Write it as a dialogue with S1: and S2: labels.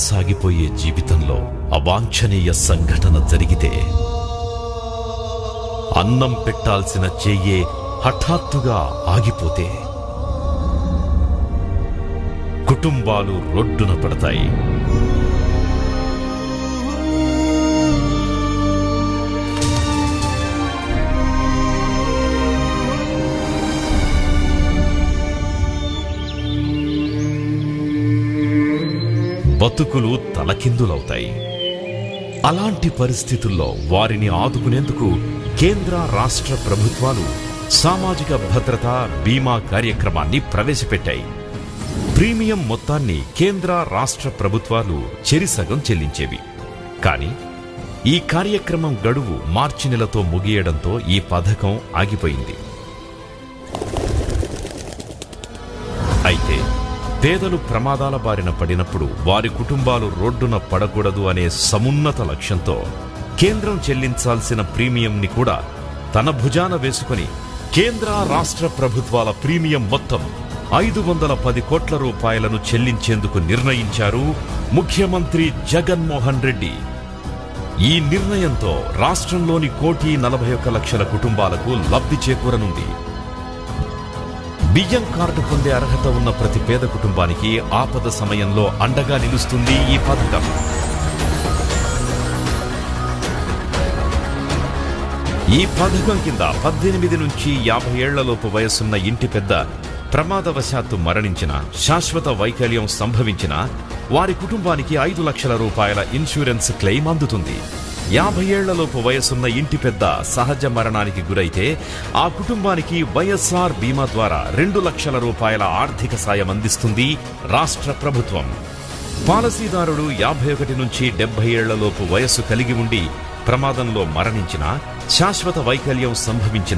S1: సాగిపోయే జీవితంలో అవాంఛనీయ సంఘటన జరిగితే, అన్నం పెట్టాల్సిన చెయ్యే హఠాత్తుగా ఆగిపోతే కుటుంబాలు రోడ్డున పడతాయి. బతుకులు తలకిందులవుతాయి. అలాంటి పరిస్థితుల్లో వారిని ఆదుకునేందుకు కేంద్ర రాష్ట్ర ప్రభుత్వాలు సామాజిక భద్రత బీమా కార్యక్రమాన్ని ప్రవేశపెట్టాయి. ప్రీమియం మొత్తాన్ని కేంద్ర రాష్ట్ర ప్రభుత్వాలు చెరిసగం చెల్లించేవి. కానీ ఈ కార్యక్రమం గడువు మార్చి నెలతో ముగియడంతో ఈ పథకం ఆగిపోయింది. అయితే పేదలు ప్రమాదాల బారిన పడినప్పుడు వారి కుటుంబాలు రోడ్డున పడకూడదు అనే సమున్నత లక్ష్యంతో కేంద్రం చెల్లించాల్సిన ప్రీమియంని కూడా తన భుజాన వేసుకుని కేంద్ర రాష్ట్ర ప్రభుత్వాల ప్రీమియం మొత్తం 510 కోట్ల రూపాయలను చెల్లించేందుకు నిర్ణయించారు ముఖ్యమంత్రి జగన్మోహన్ రెడ్డి. ఈ నిర్ణయంతో రాష్ట్రంలోని 1,41,00,000 కుటుంబాలకు లబ్ధి చేకూరనుంది. బియ్యం కార్డు పొందే అర్హత ఉన్న ప్రతి పేద కుటుంబానికి ఆపద సమయంలో అండగా నిలుస్తుంది ఈ పథకం. ఈ పథకం కింద 18 నుంచి 50 ఏళ్లలోపు వయసున్న ఇంటి పెద్ద ప్రమాదవశాత్తు మరణించిన, శాశ్వత వైకల్యం సంభవించిన వారి కుటుంబానికి 5 లక్షల రూపాయల ఇన్సూరెన్స్ క్లెయిమ్ అందుతుంది. 50 ఏళ్లలోపు వయసున్న ఇంటి పెద్ద సహజ మరణానికి గురైతే ఆ కుటుంబానికి వైఎస్ఆర్ బీమా ద్వారా 2 లక్షల రూపాయల ఆర్థిక సాయం అందిస్తుంది రాష్ట్ర ప్రభుత్వం. పాలసీదారుడు 51 నుంచి 70 ఏళ్లలోపు వయస్సు కలిగి ఉండి ప్రమాదంలో మరణించిన, శాశ్వత వైకల్యం సంభవించిన